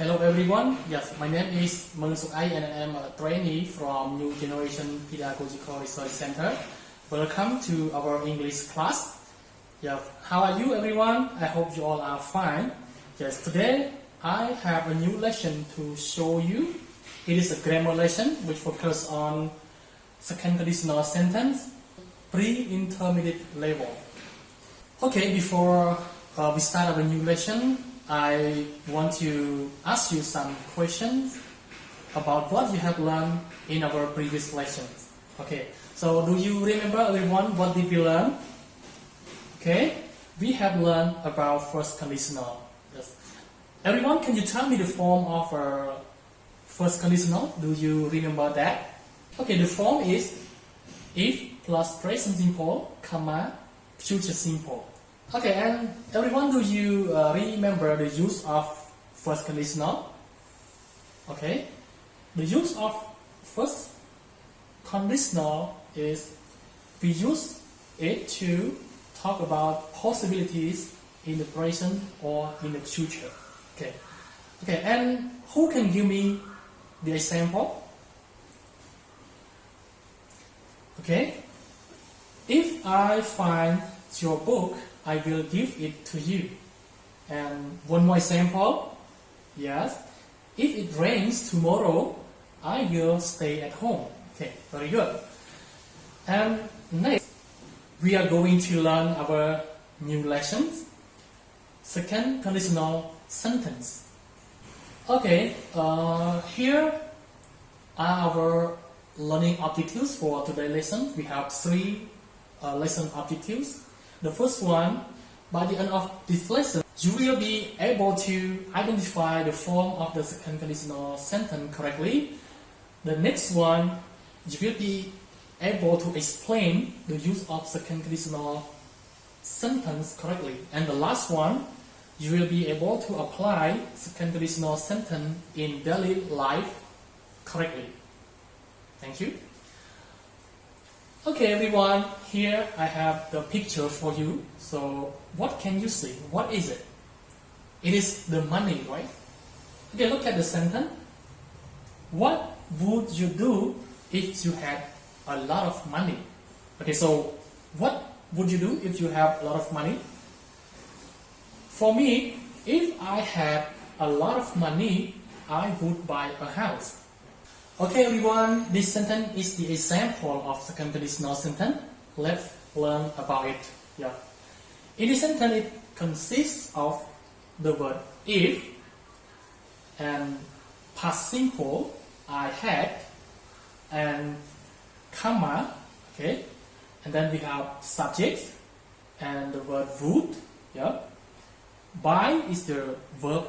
Hello everyone. Yes, my name is Meng Suk Ai and I am a trainee from New Generation Pedagogical Research Center. Welcome to our English class. Yes, how are you everyone? I hope you all are fine. Yes, today I have a new lesson to show you. It is a grammar lesson which focuses on second conditional sentence, pre-intermediate level. Okay, before we start our new lesson, I want to ask you some questions about what you have learned in our previous lessons. Okay, so do you remember everyone what did we learn? Okay, we have learned about first conditional. Yes. Everyone, can you tell me the form of first conditional? Do you remember that? Okay, the form is if plus present simple, comma, future simple. Okay, and everyone, do you remember the use of first conditional? Okay, the use of first conditional is we use it to talk about possibilities in the present or in the future. Okay, okay, and who can give me the example? Okay, if I find your book, I will give it to you. And one more example. Yes, if it rains tomorrow, I will stay at home. Okay, very good. And next, we are going to learn our new lessons. Second conditional sentence. Okay, here are our learning objectives for today's lesson. We have three lesson objectives. The first one, by the end of this lesson, you will be able to identify the form of the second conditional sentence correctly. The next one, you will be able to explain the use of second conditional sentence correctly. And the last one, you will be able to apply second conditional sentence in daily life correctly. Thank you. Okay everyone, here I have the picture for you. So what can you see? What is it? It is the money, right? Okay, look at the sentence. What would you do if you had a lot of money? Okay, so what would you do if you have a lot of money? For me, if I had a lot of money, I would buy a house. Okay everyone, this sentence is the example of second conditional sentence. Let's learn about it. Yeah. In this sentence, it consists of the word if and past simple, I had, and comma, okay, and then we have subject and the word would. Yeah. Buy is the verb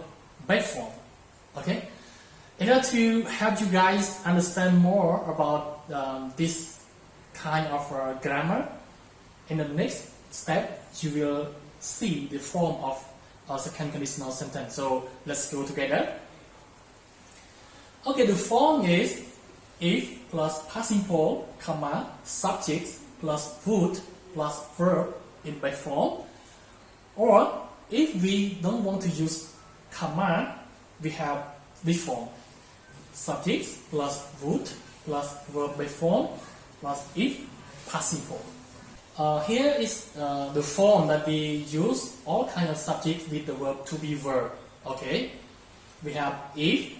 base form. Okay. In order to help you guys understand more about this kind of grammar, in the next step, you will see the form of a second conditional sentence. So let's go together. Okay, the form is if plus past simple, comma, subject plus would plus verb in base form. Or if we don't want to use comma, we have this form. Subject plus would plus verb base form plus if past simple. Here is the form that we use all kind of subjects with the verb to be verb. Okay, we have if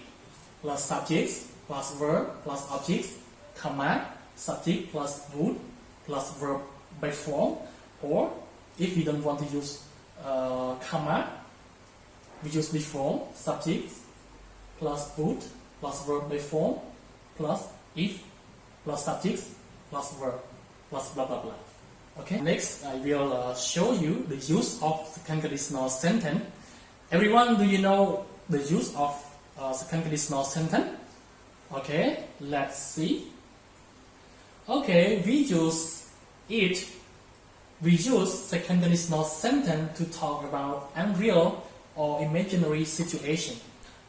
plus subjects plus verb plus objects, comma, subject plus would plus verb base form. Or if we don't want to use comma, we use this form, subjects plus would plus verb base form plus if plus subjects plus verb plus blah blah blah. Okay. Next, I will show you the use of second conditional sentence. Everyone, do you know the use of second conditional sentence? Okay, let's see. Okay, we use it. We use second conditional sentence to talk about unreal or imaginary situation.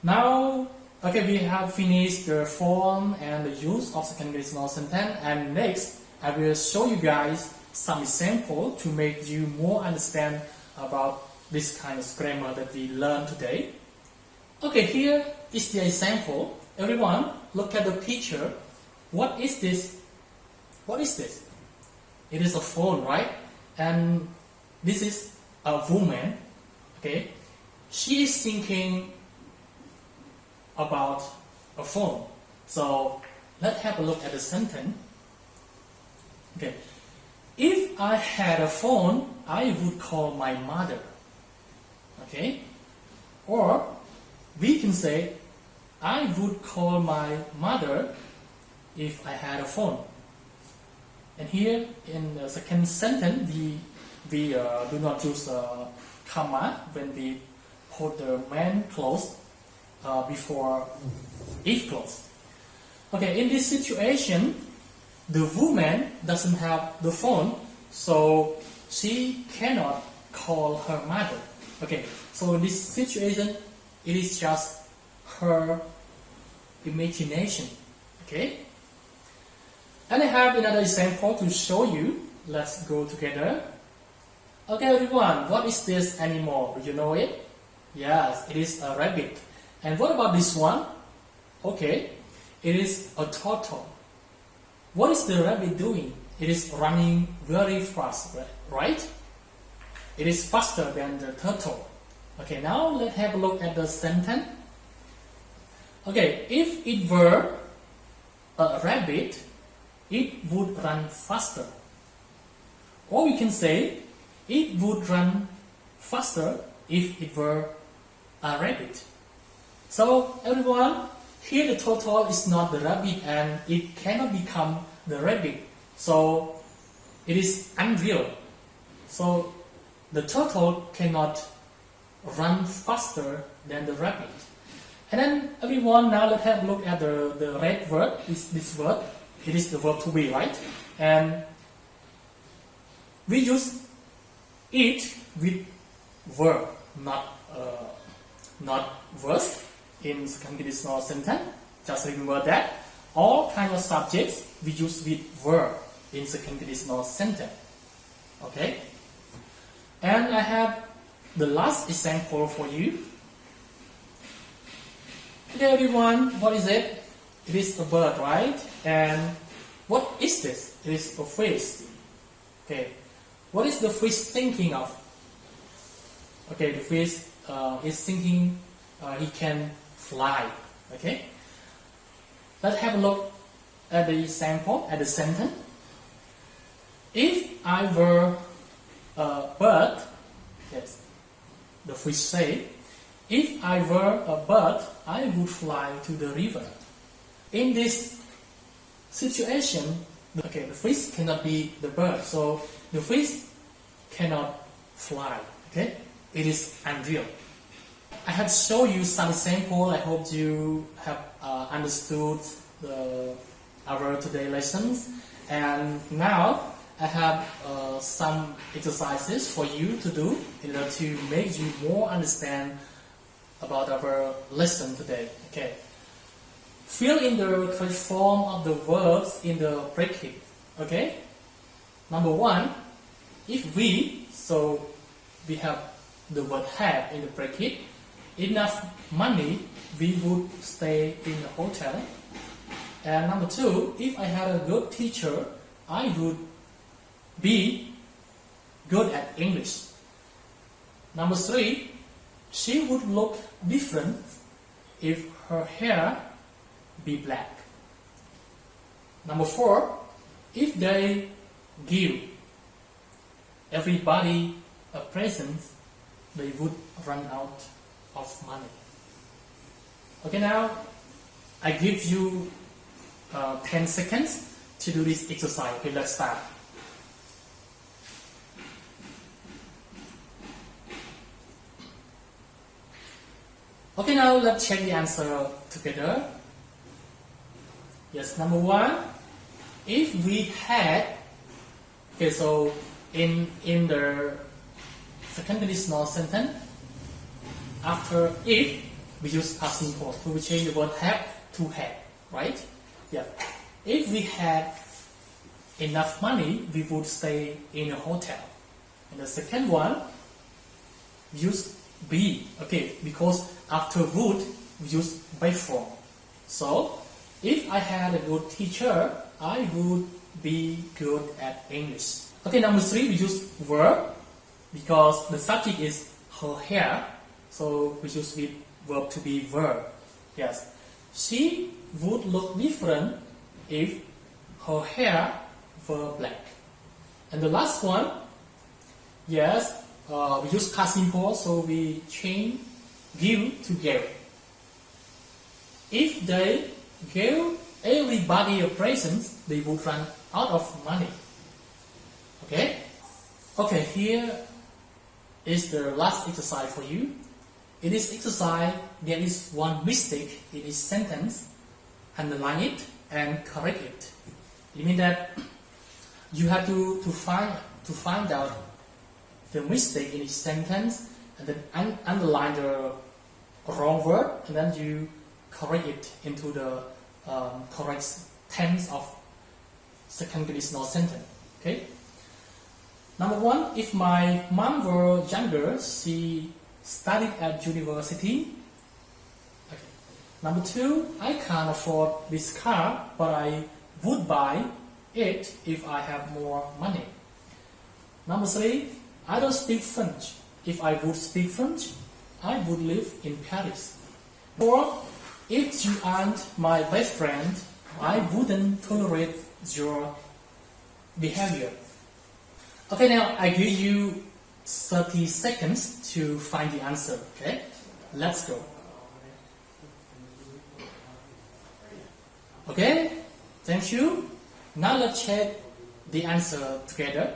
Now, okay, we have finished the form and the use of second conditional sentence, and next I will show you guys some example to make you more understand about this kind of grammar that we learned today. Okay, here is the example. Everyone, look at the picture. What is this? What is this? It is a phone, right? And this is a woman. Okay, she is thinking about a phone. So let's have a look at the sentence. Okay, if I had a phone, I would call my mother. Okay, or we can say, I would call my mother if I had a phone. And here in the second sentence, we do not use a comma when we put the main clause before if clause. Okay, in this situation, the woman doesn't have the phone, so she cannot call her mother. Okay, so in this situation, it is just her imagination. Okay, and I have another example to show you. Let's go together. Okay, everyone, what is this animal? Do you know it? Yes, it is a rabbit. And what about this one? Okay, it is a turtle. What is the rabbit doing? It is running very fast, right? It is faster than the turtle. Okay, now let's have a look at the sentence. Okay, if it were a rabbit, it would run faster. Or we can say, it would run faster if it were a rabbit. So everyone, here the turtle is not the rabbit and it cannot become the rabbit. So it is unreal. So the turtle cannot run faster than the rabbit. And then everyone, now let's have a look at the red word, this word. It is the verb to be, right? And we use it with verb, not verse in conditional sentence. Just remember that all kinds of subjects we use with verb in the conditional sentence. Okay? And I have the last example for you. Okay, everyone, what is it? It is a bird, right? And what is this? It is a fish. Okay, what is the fish thinking of? Okay, the fish is thinking he can fly. Okay, let's have a look at the example, at the sentence. If I were a bird, yes, the fish say, if I were a bird, I would fly to the river. In this situation, okay, the fish cannot be the bird, so the fish cannot fly. Okay, it is unreal. I have shown you some example. I hope you have understood our today lessons. And now I have some exercises for you to do in order to make you more understand about our lesson today. Okay. Fill in the correct form of the verbs in the bracket. Okay. Number one, if we, so we have the word have in the bracket, enough money, we would stay in a hotel. And number two, if I had a good teacher, I would be good at English. Number three, she would look different if her hair be black. Number four, if they give everybody a present, they would run out of money. Okay, now I give you 10 seconds to do this exercise. Okay, let's start. Okay, now let's check the answer together. Yes, number one, if we had, okay, so in the second conditional sentence, after if, we use past simple. So we change the word have to have, right? Yeah. If we had enough money, we would stay in a hotel. And the second one, use be. Okay, because after would we use by form. So if I had a good teacher, I would be good at English. Okay, number 3, we use verb because the subject is her hair. So we use with verb to be verb. Yes, she would look different if her hair were black. And the last one, yes, we use past simple, so we change give to give. If they give everybody a present, they would run out of money. Okay? Okay, here is the last exercise for you. In this exercise, there is one mistake in this sentence. Underline it and correct it. It means that you have to find out the mistake in each sentence and then underline the wrong word and then you correct it into the correct tense of second conditional sentence. Okay. Number 1, if my mom were younger, she studied at university. Okay. Number 2, I can't afford this car, but I would buy it if I have more money. Number 3, I don't speak French. If I would speak French, I would live in Paris. 4, if you aren't my best friend, I wouldn't tolerate your behavior. Okay, now I give you 30 seconds to find the answer. Okay, let's go. Okay, thank you. Now let's check the answer together.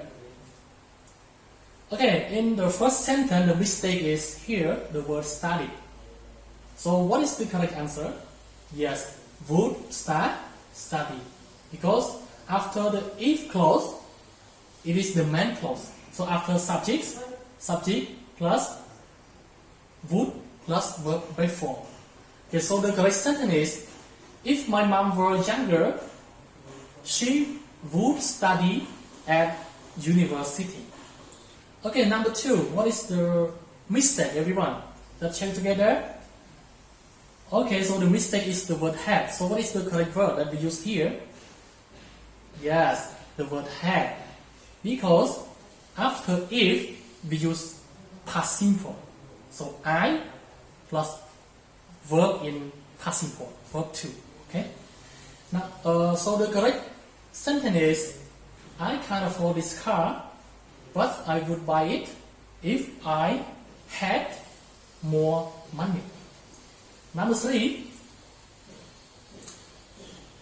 Okay, in the first sentence, the mistake is here, the word study. So what is the correct answer? Yes, would study. Because after the if clause, it is the main clause. So after subject plus would plus verb by form. Okay, so the correct sentence is, if my mom were younger, she would study at university. Okay, number 2, what is the mistake, everyone? Let's check together. Okay, so the mistake is the word had. So what is the correct word that we use here? Yes, the word had. Because after if, we use past simple. So I plus verb in past simple, verb to. Okay. Now, so the correct sentence is, I can't afford this car, but I would buy it if I had more money. Number 3,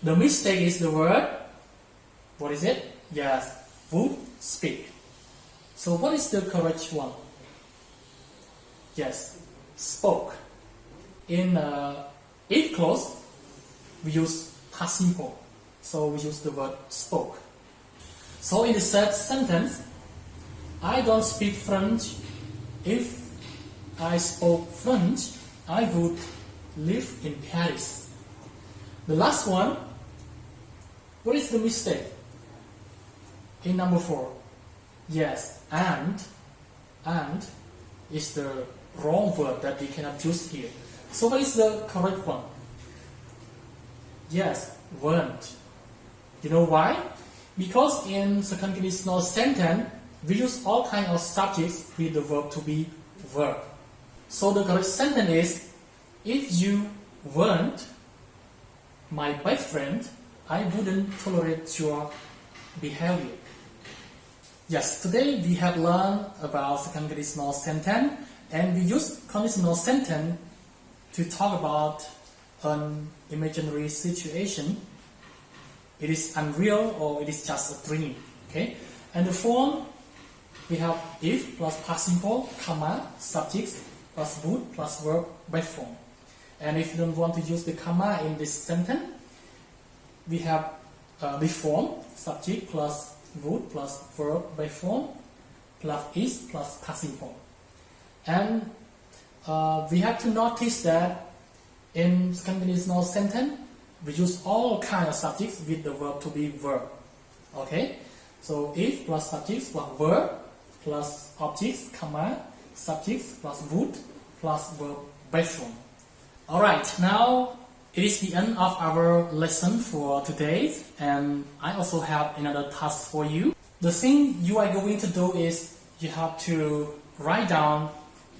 the mistake is the word, what is it? Yes, would speak. So what is the correct one? Yes, spoke. In if clause, we use past simple. So we use the word spoke. So in the third sentence, I don't speak French. If I spoke French, I would live in Paris. The last one, what is the mistake? In number 4, yes, and is the wrong word that we cannot use here. So what is the correct one? Yes, weren't. You know why? Because in second conditional sentence, we use all kinds of subjects with the verb to be verb. So the correct sentence is, if you weren't my best friend, I wouldn't tolerate your behavior. Yes, today we have learned about second conditional sentence, and we use conditional sentence to talk about an imaginary situation. It is unreal or it is just a dream. Okay, and the form we have if plus past simple, comma, subject plus would plus verb by form. And if you don't want to use the comma in this sentence, we have the form, subject plus would plus verb by form plus is plus past simple. And we have to notice that in second conditional sentence, we use all kinds of subjects with the verb to be verb. Okay, so if plus subjects plus verb plus objects, comma, subjects plus would plus verb bathroom. Alright, now it is the end of our lesson for today, and I also have another task for you. The thing you are going to do is you have to write down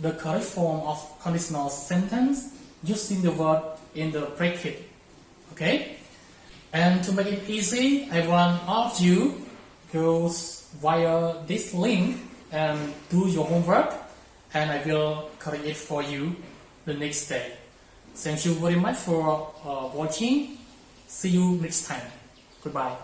the correct form of conditional sentence using the word in the bracket. Okay? And to make it easy, I want all of you go via this link and do your homework, and I will correct it for you the next day. Thank you very much for watching. See you next time. Goodbye.